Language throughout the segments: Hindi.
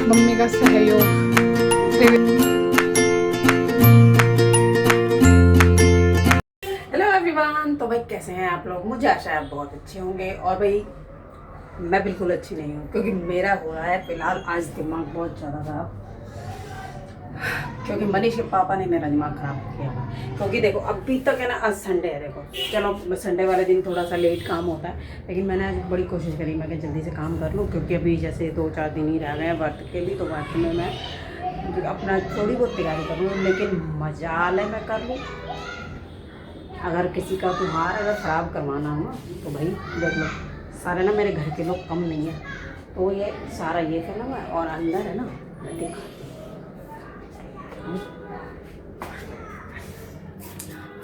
मम्मी का सहयोग से। हेलो एवरीवन, तो भाई कैसे हैं आप लोग। मुझे आशा है आप बहुत अच्छे होंगे। और भाई मैं बिल्कुल अच्छी नहीं हूँ, क्योंकि मेरा हो रहा है फिलहाल आज दिमाग बहुत ज़्यादा खराब, क्योंकि मनीष के पापा ने मेरा दिमाग ख़राब किया है। क्योंकि देखो अभी तक है ना, आज संडे है। देखो चलो संडे वाले दिन थोड़ा सा लेट काम होता है, लेकिन मैंने आज बड़ी कोशिश करी मैं कि जल्दी से काम कर लूँ, क्योंकि अभी जैसे 2-4 दिन ही रह गए हैं वर्त के लिए। तो वर्त में मैं अपना थोड़ी बहुत तैयारी करूँ, लेकिन मजाल है मैं कर लूँ। अगर किसी का त्योहार अगर ख़राब करवाना हो ना, तो भाई देख लो, सारे ना मेरे घर के लोग कम नहीं है। तो ये सारा ये फिल्म है, और अंदर है ना देखो,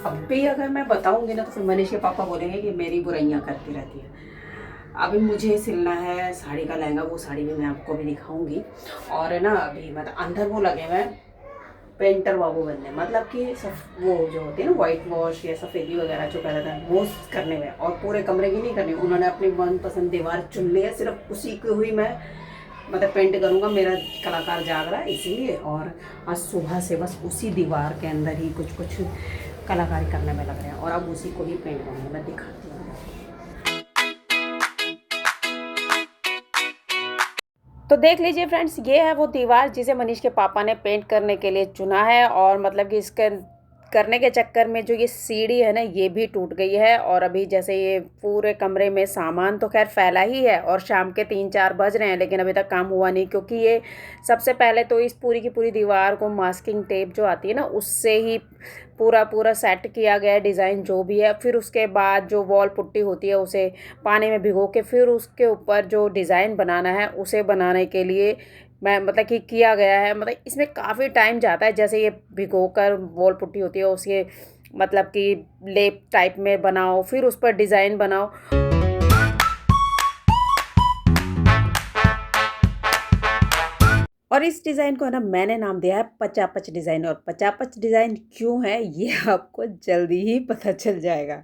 अब भी अगर मैं बताऊंगी ना तो फिर मनीष के पापा बोलेंगे कि मेरी बुराइयां करती रहती है। अभी मुझे सिलना है साड़ी का लहंगा, वो साड़ी भी मैं आपको भी दिखाऊंगी। और है ना अभी मतलब अंदर वो लगे हुए हैं पेंटर बाबू बनने, मतलब कि सब वो जो होती है ना वाइट वॉश या सफ़ेदी वगैरह जो कहते हैं वो करने में, और पूरे कमरे की नहीं करनी। उन्होंने अपनी मनपसंद दीवार चुन ली है, सिर्फ उसी की हुई मैं मतलब पेंट करूँगा। मेरा कलाकार जाग रहा है इसीलिए, और आज सुबह से बस उसी दीवार के अंदर ही कुछ कुछ कलाकारी करने में लग रहे हैं, और अब उसी को ही पेंट करूँगा। मैं दिखाती हूँ। तो देख लीजिए फ्रेंड्स, ये है वो दीवार जिसे मनीष के पापा ने पेंट करने के लिए चुना है। और मतलब कि इसके करने के चक्कर में जो ये सीढ़ी है ना, ये भी टूट गई है। और अभी जैसे ये पूरे कमरे में सामान तो खैर फैला ही है, और शाम के 3-4 बज रहे हैं, लेकिन अभी तक काम हुआ नहीं। क्योंकि ये सबसे पहले तो इस पूरी की पूरी दीवार को मास्किंग टेप जो आती है ना, उससे ही पूरा सेट किया गया है, डिज़ाइन जो भी है। फिर उसके बाद जो वॉल पुट्टी होती है उसे पानी में भिगो के फिर उसके ऊपर जो डिज़ाइन बनाना है उसे बनाने के लिए मैं मतलब कि किया गया है। मतलब इसमें काफ़ी टाइम जाता है। जैसे ये भिगोकर वॉल पुट्टी होती है उसके मतलब कि लेप टाइप में बनाओ, फिर उस पर डिज़ाइन बनाओ। और इस डिज़ाइन को है ना मैंने नाम दिया है पचापच डिज़ाइन। और पचापच डिज़ाइन क्यों है ये आपको जल्दी ही पता चल जाएगा।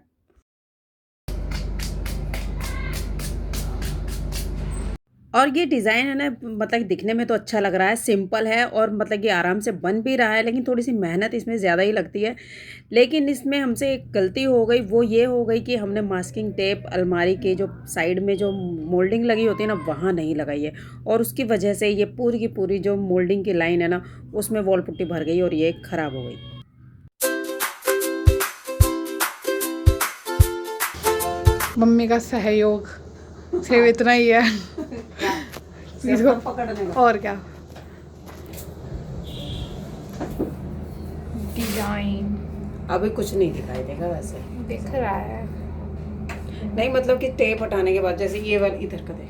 और ये डिज़ाइन है ना, मतलब दिखने में तो अच्छा लग रहा है, सिंपल है, और मतलब कि आराम से बन भी रहा है, लेकिन थोड़ी सी मेहनत इसमें ज़्यादा ही लगती है। लेकिन इसमें हमसे एक गलती हो गई, वो ये हो गई कि हमने मास्किंग टेप अलमारी के जो साइड में जो मोल्डिंग लगी होती है ना, वहाँ नहीं लगाई है। और उसकी वजह से ये पूरी की पूरी जो मोल्डिंग की लाइन है ना, उसमें वॉल पुट्टी भर गई और ये ख़राब हो गई। मम्मी का सहयोग सिर्फ इतना ही है। इसको पकड़ने का और क्या डिजाइन अभी कुछ नहीं दिखाई देगा वैसे। दिख रहा है। नहीं मतलब कि टेप हटाने के बाद जैसे ये वाला इधर का दे।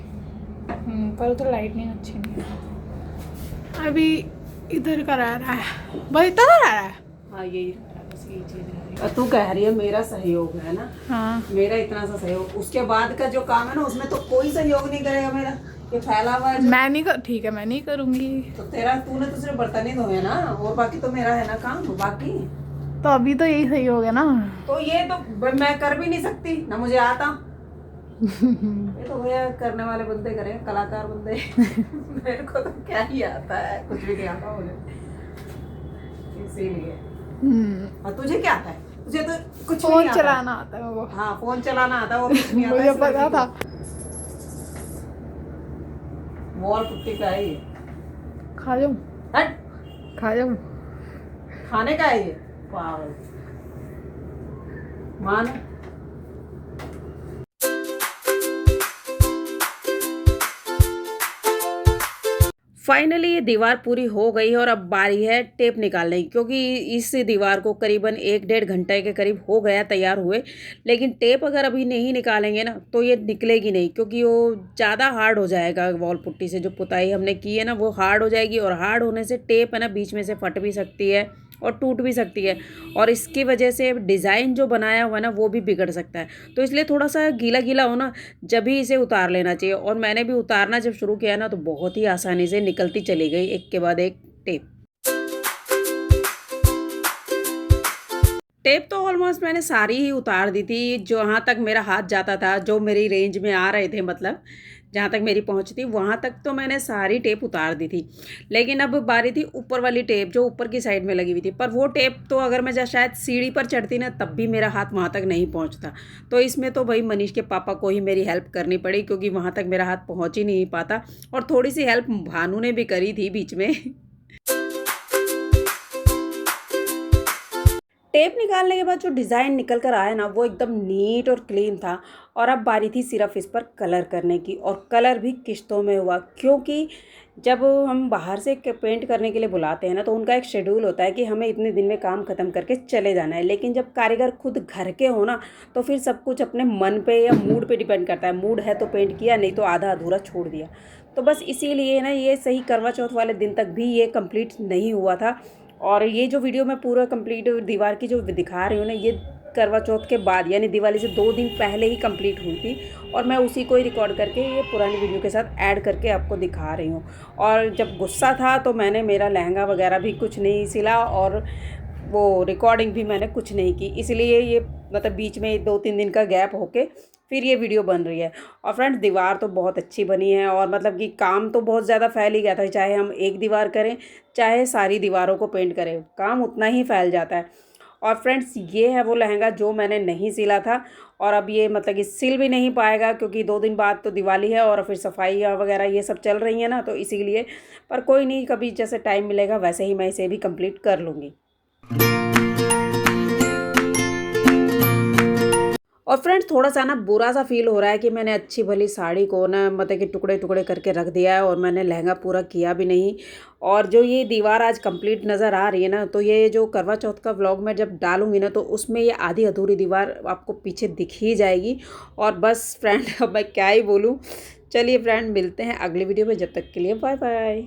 पर तो लाइटनिंग अच्छी नहीं है। अभी इधर का रह रहा है, बस इतना रह रहा है। हाँ यही बस ये चीज रह रही है। और तू कह रही है मेरा सहयोग है ना, हाँ मेरा इतना सा सहयोग, उसके बाद का जो काम है ना उसमें तो कोई सहयोग नहीं करेगा मेरा। ये फैला हुआ है जो। मैं नहीं कर, ठीक है मैं नहीं करूँगी। तो तेरा तूने तो सिर्फ बर्तन ही धोए ना, और बाकी तो मेरा है ना काम बाकी। तो अभी तो यही सहयोग है ना। तो ये तो मैं कर भी नहीं सकती ना, मुझे आता। ये तो भैया करने वाले बंदे करें, कलाकार बंदे। मेरे को तो क्या ही आता है, कुछ भी नहीं आता मुझे, इसीलिए। और तुझे क्या आता है? तुझे तो कुछ भी फोन नहीं आता। चलाना आता है वो। हाँ फोन चलाना आता है, वो कुछ नहीं आता। मुझे इस पता लड़की था। को। वॉल पुट्टी का है ये। खा जाऊँ हट, खा जाऊँ। खाने का है ये पागल मान। फाइनली ये दीवार पूरी हो गई है, और अब बारी है टेप निकालने की। क्योंकि इस दीवार को करीबन 1-1.5 घंटे के करीब हो गया तैयार हुए, लेकिन टेप अगर अभी नहीं निकालेंगे ना तो ये निकलेगी नहीं, क्योंकि वो ज़्यादा हार्ड हो जाएगा। वॉल पुट्टी से जो पुताई हमने की है ना वो हार्ड हो जाएगी, और हार्ड होने से टेप है ना बीच में से फट भी सकती है और टूट भी सकती है, और इसकी वजह से डिज़ाइन जो बनाया हुआ है ना वो भी बिगड़ सकता है। तो इसलिए थोड़ा सा गीला गीला हो ना, जब ही इसे उतार लेना चाहिए। और मैंने भी उतारना जब शुरू किया ना तो बहुत ही आसानी से निकलती चली गई एक के बाद एक टेप। टेप तो ऑलमोस्ट मैंने सारी ही उतार दी थी, जहाँ तक मेरा हाथ जाता था, जो मेरी रेंज में आ रहे थे। मतलब जहाँ तक मेरी पहुँच थी वहाँ तक तो मैंने सारी टेप उतार दी थी, लेकिन अब बारी थी ऊपर वाली टेप जो ऊपर की साइड में लगी हुई थी। पर वो टेप तो अगर मैं शायद सीढ़ी पर चढ़ती ना तब भी मेरा हाथ वहाँ तक नहीं पहुँचता। तो इसमें तो भाई मनीष के पापा को ही मेरी हेल्प करनी पड़ी, क्योंकि वहाँ तक मेरा हाथ पहुँच ही नहीं पाता। और थोड़ी सी हेल्प भानु ने भी करी थी बीच में। टेप निकालने के बाद जो डिज़ाइन निकल कर आया ना वो एकदम नीट और क्लीन था। और अब बारी थी सिर्फ इस पर कलर करने की, और कलर भी किश्तों में हुआ, क्योंकि जब हम बाहर से पेंट करने के लिए बुलाते हैं ना तो उनका एक शेड्यूल होता है कि हमें इतने दिन में काम ख़त्म करके चले जाना है। लेकिन जब कारीगर खुद घर के हो ना तो फिर सब कुछ अपने मन पे या मूड पे डिपेंड करता है। मूड है तो पेंट किया, नहीं तो आधा अधूरा छोड़ दिया। तो बस इसीलिए ना ये सही करवा चौथ वाले दिन तक भी ये कंप्लीट नहीं हुआ था। और ये जो वीडियो मैं पूरा कंप्लीट दीवार की जो दिखा रही हूँ ना, ये करवा चौथ के बाद यानी दिवाली से 2 दिन पहले ही कंप्लीट हुई थी। और मैं उसी को ही रिकॉर्ड करके ये पुरानी वीडियो के साथ ऐड करके आपको दिखा रही हूँ। और जब गुस्सा था तो मैंने मेरा लहंगा वगैरह भी कुछ नहीं सिला, और वो रिकॉर्डिंग भी मैंने कुछ नहीं की। इसलिए ये मतलब बीच में 2-3 दिन का गैप होके फिर ये वीडियो बन रही है। और फ्रेंड्स दीवार तो बहुत अच्छी बनी है, और मतलब कि काम तो बहुत ज़्यादा फैल ही गया था। चाहे हम एक दीवार करें चाहे सारी दीवारों को पेंट करें, काम उतना ही फैल जाता है। और फ्रेंड्स ये है वो लहंगा जो मैंने नहीं सिला था, और अब ये मतलब कि सिल भी नहीं पाएगा, क्योंकि 2 दिन बाद तो दिवाली है और फिर सफाइयाँ वगैरह ये सब चल रही हैं ना, तो इसीलिए। पर कोई नहीं, कभी जैसे टाइम मिलेगा वैसे ही मैं इसे भी कंप्लीट कर लूँगी। और फ्रेंड्स थोड़ा सा ना बुरा सा फील हो रहा है कि मैंने अच्छी भली साड़ी को ना मतलब कि टुकड़े टुकड़े करके रख दिया है, और मैंने लहंगा पूरा किया भी नहीं। और जो ये दीवार आज कंप्लीट नज़र आ रही है ना, तो ये जो करवा चौथ का व्लॉग मैं जब डालूंगी ना तो उसमें ये आधी अधूरी दीवार आपको पीछे दिख ही जाएगी। और बस फ्रेंड अब मैं क्या ही बोलूँ। चलिए फ्रेंड मिलते हैं अगली वीडियो में, जब तक के लिए बाय बाय।